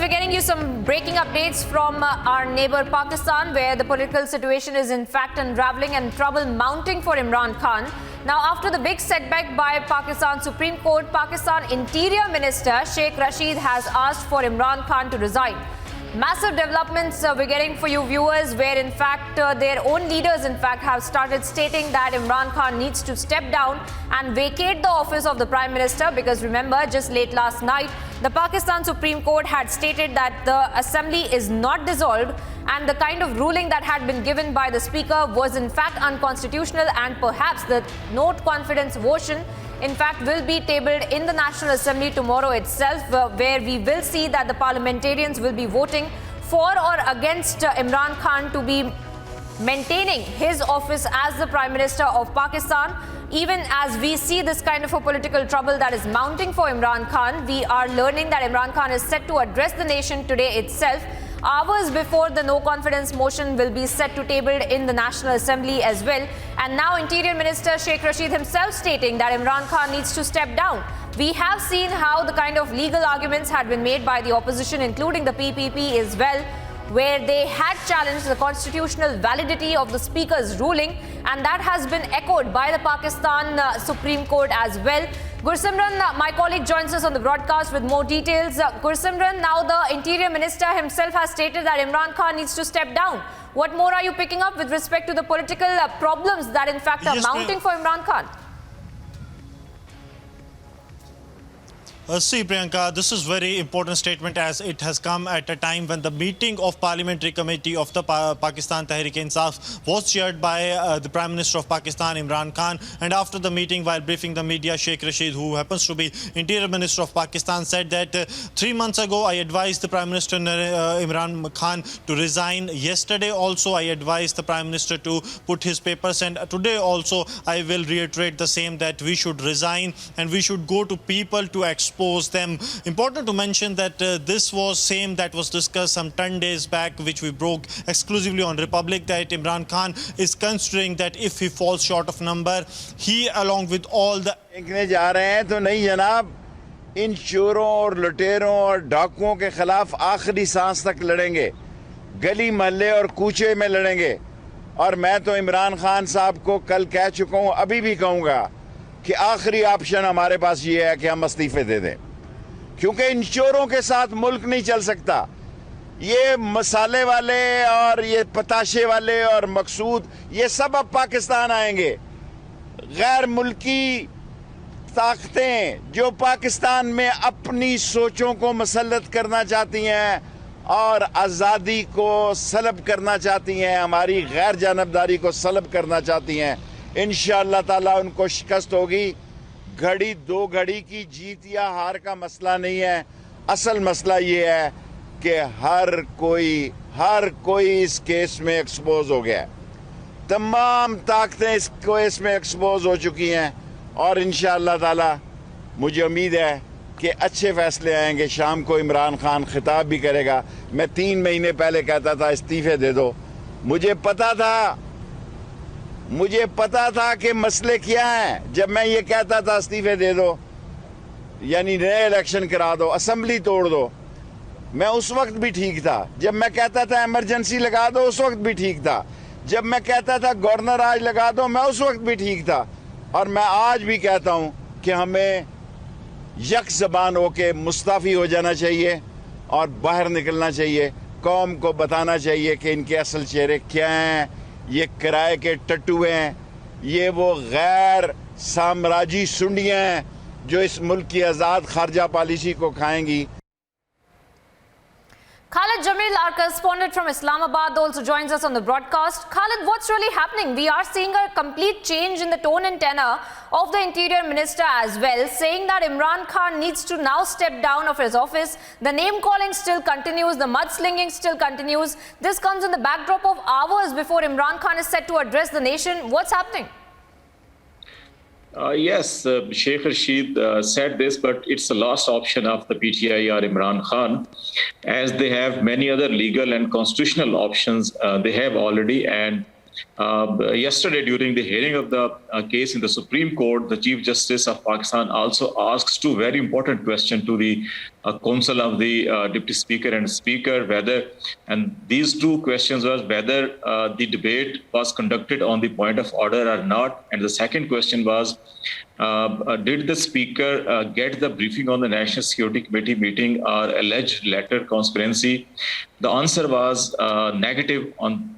we're getting you some breaking updates from our neighbor Pakistan, where the political situation is in fact unraveling and trouble mounting for Imran Khan. Now, after the big setback by Pakistan Supreme Court, Pakistan Interior Minister Sheikh Rashid has asked for Imran Khan to resign. Massive developments we're getting for you viewers, where in fact their own leaders in fact have started stating that Imran Khan needs to step down and vacate the office of the Prime Minister, because remember, just late last night the Pakistan Supreme Court had stated that the assembly is not dissolved, and the kind of ruling that had been given by the speaker was in fact unconstitutional, and perhaps the no confidence motion in fact will be tabled in the National Assembly tomorrow itself, where we will see that the parliamentarians will be voting for or against Imran Khan to be maintaining his office as the Prime Minister of Pakistan. Even as we see this kind of a political trouble that is mounting for Imran Khan, we are learning that Imran Khan is set to address the nation today itself, hours before the no confidence motion will be set to tabled in the National Assembly as well. And now Interior Minister Sheikh Rashid himself stating that Imran Khan needs to step down. We have seen how the kind of legal arguments had been made by the opposition, including the PPP as well, where they had challenged the constitutional validity of the Speaker's ruling, and that has been echoed by the Pakistan Supreme Court as well. Gursimran, my colleague, joins us on the broadcast with more details. Gursimran, now the Interior Minister himself has stated that Imran Khan needs to step down. What more are you picking up with respect to the political problems that in fact are mounting for Imran Khan? See, Priyanka, this is very important statement, as it has come at a time when the meeting of Parliamentary Committee of the Pakistan Tehreek-e-Insaf was chaired by the Prime Minister of Pakistan, Imran Khan. And after the meeting, while briefing the media, Sheikh Rashid, who happens to be Interior Minister of Pakistan, said that 3 months ago I advised the Prime Minister Imran Khan to resign. Yesterday also I advised the Prime Minister to put his papers, and today also I will reiterate the same, that we should resign and we should go to people to expose them. Important to mention that this was same that was discussed some 10 days back, which we broke exclusively on Republic, that Imran Khan is considering that if he falls short of number, he along with all the जा रहे हैं तो नहीं जनाब, इन चोरों और लुटेरों और डाकुओं के खिलाफ आखिरी सांस तक लड़ेंगे, गली महल्ले और कूचे में लड़ेंगे। और मैं तो इमरान खान साहब को कल कह चुका हूं, अभी भी कहूंगा कि आखिरी ऑप्शन हमारे पास ये है कि हम इस्तीफे दे दें, क्योंकि इन चोरों के साथ मुल्क नहीं चल सकता। ये मसाले वाले और ये पताशे वाले और मकसूद, ये सब अब पाकिस्तान आएंगे। गैर मुल्की ताकतें जो पाकिस्तान में अपनी सोचों को मसल्लत करना चाहती हैं और आज़ादी को सलब करना चाहती हैं, हमारी गैर जानबदारी को सलब करना चाहती हैं, इंशाअल्लाह ताला उनको शिकस्त होगी। घड़ी दो घड़ी की जीत या हार का मसला नहीं है, असल मसला ये है कि हर कोई इस केस में एक्सपोज हो गया है। तमाम ताकतें इसमें एक्सपोज हो चुकी हैं, और इंशाअल्लाह ताला मुझे उम्मीद है कि अच्छे फैसले आएंगे। शाम को इमरान खान खिताब भी करेगा। मैं 3 महीने पहले कहता था इस्तीफे दे दो, मुझे पता था कि मसले क्या हैं। जब मैं ये कहता था इस्तीफे दे दो, यानी नए इलेक्शन करा दो, असेंबली तोड़ दो, मैं उस वक्त भी ठीक था। जब मैं कहता था इमरजेंसी लगा दो, उस वक्त भी ठीक था। जब मैं कहता था गवर्नर आज लगा दो, मैं उस वक्त भी ठीक था। और मैं आज भी कहता हूं कि हमें यक ज़बान होके मुस्तफ़ी हो जाना चाहिए और बाहर निकलना चाहिए। कौम को बताना चाहिए कि इनके असल चेहरे क्या हैं। ये किराए के टट्टू हैं, ये वो गैर साम्राज्यी सुंडियां हैं जो इस मुल्क की आज़ाद खारजा पॉलिसी को खाएंगी। Khalid Jamil, our correspondent from Islamabad, also joins us on the broadcast. Khalid, what's really happening? We are seeing a complete change in the tone and tenor of the Interior Minister as well, saying that Imran Khan needs to now step down of his office. The name-calling still continues, the mudslinging still continues. This comes in the backdrop of hours before Imran Khan is set to address the nation. What's happening? Yes, Sheikh Rashid said this, but it's the last option of the PTI or Imran Khan, as they have many other legal and constitutional options they have already, and Yesterday, during the hearing of the case in the Supreme Court, the Chief Justice of Pakistan also asked two very important questions to the counsel of the Deputy Speaker and Speaker, and these two questions was whether the debate was conducted on the point of order or not, and the second question was, did the Speaker get the briefing on the National Security Committee meeting or alleged letter conspiracy? The answer was negative on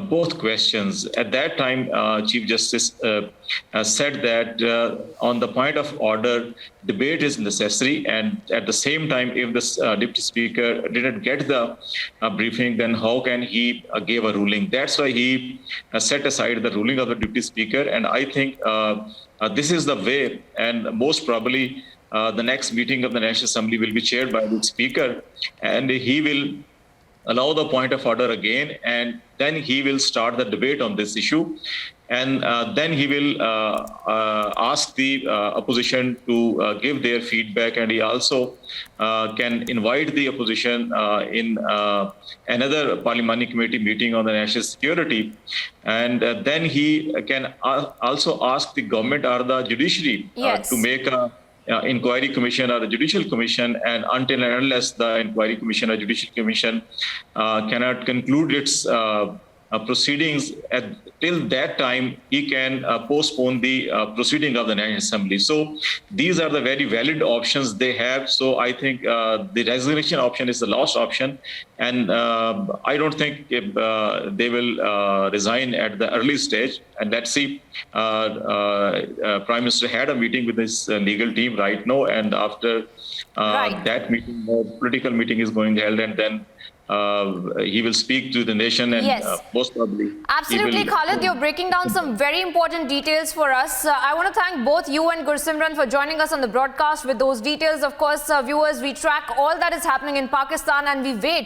both questions. At that time, Chief Justice said that on the point of order, debate is necessary, and at the same time, if the Deputy Speaker didn't get the briefing, then how can he give a ruling? That's why he set aside the ruling of the Deputy Speaker, and I think this is the way, and most probably the next meeting of the National Assembly will be chaired by the Speaker, and he will allow the point of order again, and then he will start the debate on this issue, and then he will ask the opposition to give their feedback, and he also can invite the opposition in another parliamentary committee meeting on the national security, and then he can also ask the government or the judiciary to make a inquiry commission or a judicial commission, and until and unless the inquiry commission or judicial commission cannot conclude its proceedings, till that time he can postpone the proceeding of the National Assembly. So these are the very valid options they have. So I think the resignation option is the last option, and I don't think if, they will resign at the early stage. And let's see, Prime Minister had a meeting with his legal team right now, and after that meeting, the political meeting is going held, and then he will speak to the nation, and most probably. Absolutely, Khalid, you're breaking down some very important details for us. I want to thank both you and Gursimran for joining us on the broadcast with those details. Of course, viewers, we track all that is happening in Pakistan, and we wait